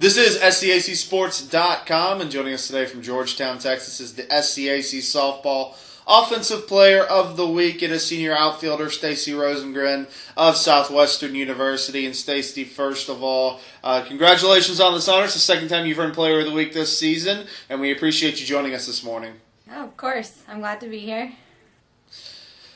This is SCACsports.com, and joining us today from Georgetown, Texas is the SCAC Softball Offensive Player of the Week and a senior outfielder, Stacy Rosengren of Southwestern University. And Stacy, first of all, congratulations on this honor. It's the second time you've earned Player of the Week this season, and we appreciate you joining us this morning. Oh, of course. I'm glad to be here.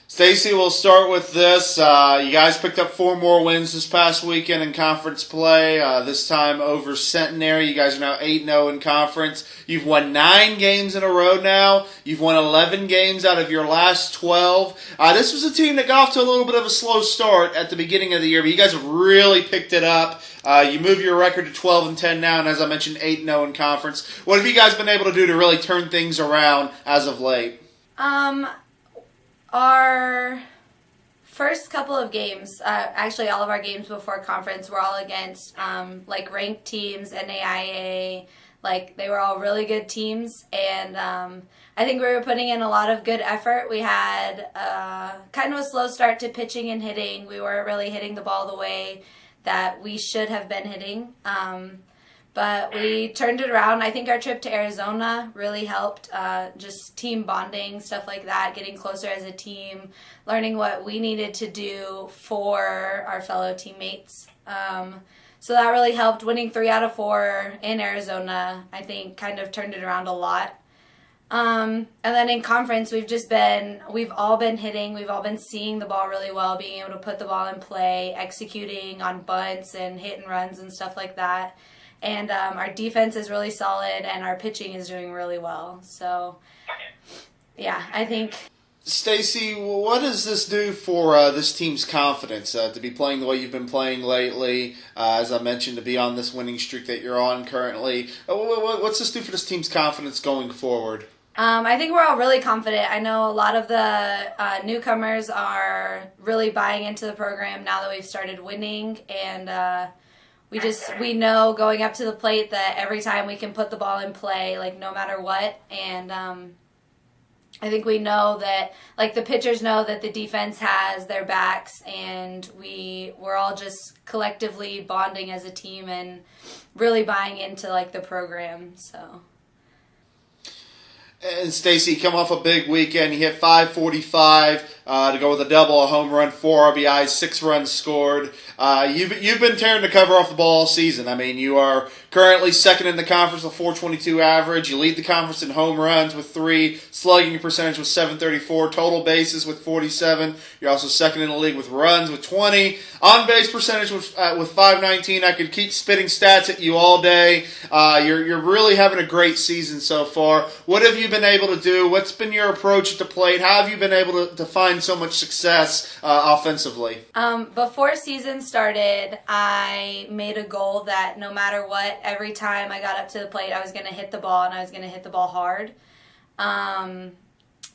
Stacy, we'll start with this. You guys picked up 4 more wins this past weekend in conference play, this time over Centenary. You guys are now 8-0 in conference. You've won 9 games in a row now. You've won 11 games out of your last 12. This was a team that got off to a little bit of a slow start at the beginning of the year, but you guys have really picked it up. You move your record to 12-10 now, and as I mentioned, 8-0 in conference. What have you guys been able to do to really turn things around as of late? Our first couple of games, actually all of our games before conference were all against ranked teams, NAIA, they were all really good teams, and I think we were putting in a lot of good effort. We had kind of a slow start to pitching and hitting. We weren't really hitting the ball the way that we should have been hitting. But we turned it around. I think our trip to Arizona really helped, just team bonding, stuff like that, getting closer as a team, learning what we needed to do for our fellow teammates. So that really helped. Winning 3 out of 4 in Arizona, I think, kind of turned it around a lot. And then in conference, we've all been hitting, we've all been seeing the ball really well, being able to put the ball in play, executing on bunts and hit and runs and stuff like that. And our defense is really solid, and our pitching is doing really well. So, yeah, I think. Stacy, what does this do for this team's confidence to be playing the way you've been playing lately? As I mentioned, to be on this winning streak that you're on currently. What's this do for this team's confidence going forward? I think we're all really confident. I know a lot of the newcomers are really buying into the program now that we've started winning, and we know going up to the plate that every time we can put the ball in play, no matter what. And I think we know that, the pitchers know that the defense has their backs, and we're all just collectively bonding as a team and really buying into, the program, so. And Stacy, come off a big weekend. You hit 545 to go with a double, a home run, 4 RBIs, 6 runs scored. You've been tearing the cover off the ball all season. I mean, you are currently second in the conference with 422 average. You lead the conference in home runs with 3, slugging percentage with 734, total bases with 47. You're also second in the league with runs with 20, on base percentage with 519. I could keep spitting stats at you all day. You're really having a great season so far. What have you been able to do? What's been your approach at the plate? How have you been able to find so much success offensively? Before season started, I made a goal that no matter what, every time I got up to the plate, I was going to hit the ball, and I was going to hit the ball hard.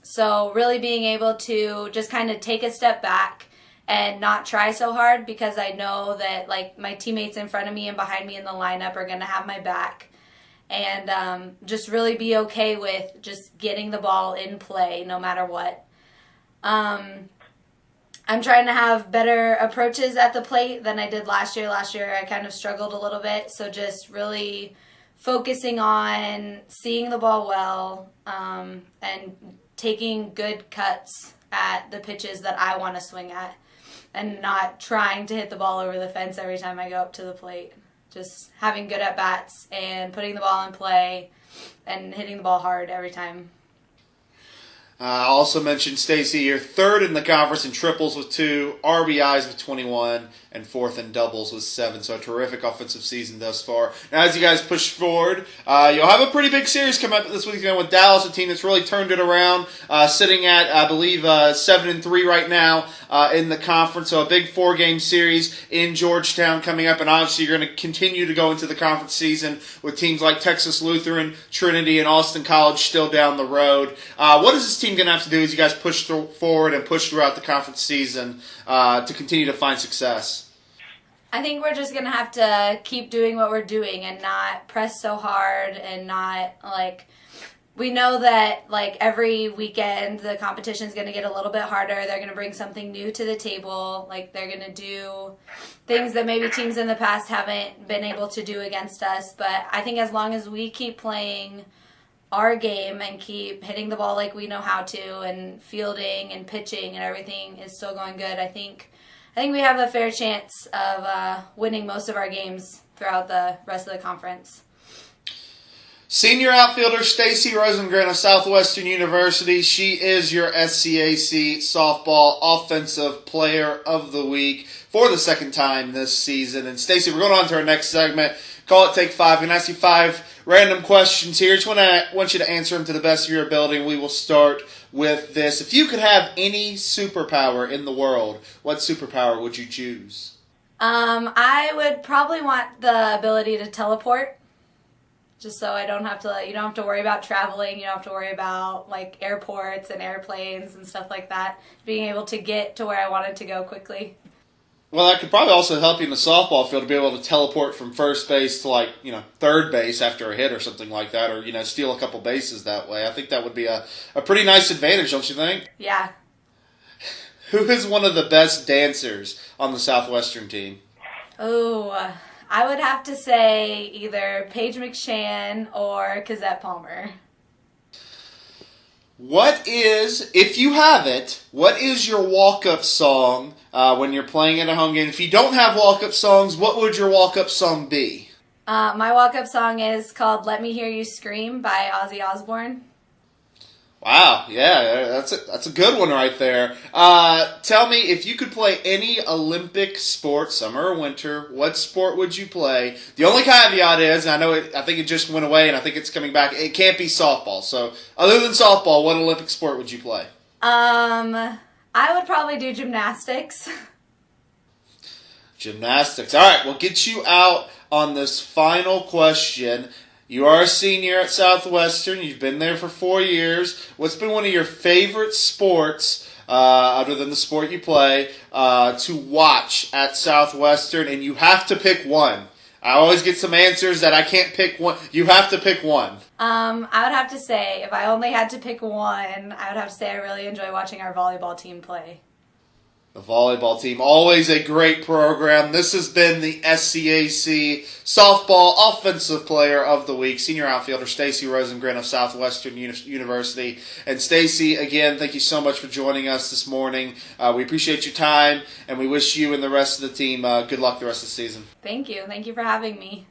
So really being able to just kind of take a step back and not try so hard, because I know that my teammates in front of me and behind me in the lineup are going to have my back. And just really be okay with just getting the ball in play no matter what. I'm trying to have better approaches at the plate than I did last year. Last year I kind of struggled a little bit, so just really focusing on seeing the ball well, and taking good cuts at the pitches that I want to swing at, and not trying to hit the ball over the fence every time I go up to the plate. Just having good at-bats and putting the ball in play and hitting the ball hard every time. I also mentioned, Stacy, you're third in the conference in triples with 2, RBIs with 21, and fourth in doubles with 7. So a terrific offensive season thus far. Now, as you guys push forward, you'll have a pretty big series coming up this weekend with Dallas, a team that's really turned it around, sitting at, I believe, 7-3 right now in the conference. So a big 4-game series in Georgetown coming up, and obviously you're going to continue to go into the conference season with teams like Texas Lutheran, Trinity, and Austin College still down the road. What is this team going to have to do as you guys push forward and push throughout the conference season to continue to find success? I think we're just going to have to keep doing what we're doing and not press so hard and not we know that like every weekend the competition is going to get a little bit harder. They're going to bring something new to the table. Like they're going to do things that maybe teams in the past haven't been able to do against us. But I think as long as we keep playing our game and keep hitting the ball like we know how to, and fielding and pitching and everything is still going good, I think we have a fair chance of winning most of our games throughout the rest of the conference. Senior outfielder Stacy Rosengren of Southwestern University. She is your SCAC softball Offensive Player of the Week for the second time this season. And Stacy, we're going on to our next segment. Call it Take 5. I'm going to ask you 5 random questions here. Just want you to answer them to the best of your ability. And we will start with this. If you could have any superpower in the world, what superpower would you choose? I would probably want the ability to teleport. Just so I don't have to, you don't have to worry about traveling. You don't have to worry about like airports and airplanes and stuff like that. Being able to get to where I wanted to go quickly. Well, that could probably also help you in the softball field to be able to teleport from first base to third base after a hit or something like that, or steal a couple bases that way. I think that would be a pretty nice advantage, don't you think? Yeah. Who is one of the best dancers on the Southwestern team? Oh. I would have to say either Paige McShann or Cazette Palmer. If you have it, what is your walk-up song when you're playing at a home game? If you don't have walk-up songs, what would your walk-up song be? My walk-up song is called Let Me Hear You Scream by Ozzy Osbourne. Wow, yeah, that's a good one right there. Tell me, if you could play any Olympic sport, summer or winter, what sport would you play? The only caveat is, and I think it just went away, and I think it's coming back. It can't be softball. So, other than softball, what Olympic sport would you play? I would probably do gymnastics. Gymnastics. All right, we'll get you out on this final question. You are a senior at Southwestern. You've been there for 4 years. What's been one of your favorite sports, other than the sport you play, to watch at Southwestern? And you have to pick one. I always get some answers that I can't pick one. You have to pick one. I would have to say, if I only had to pick one, I would have to say I really enjoy watching our volleyball team play. The volleyball team, always a great program. This has been the SCAC Softball Offensive Player of the Week, senior outfielder Stacy Rosengren of Southwestern University. And Stacy, again, thank you so much for joining us this morning. We appreciate your time, and we wish you and the rest of the team good luck the rest of the season. Thank you. Thank you for having me.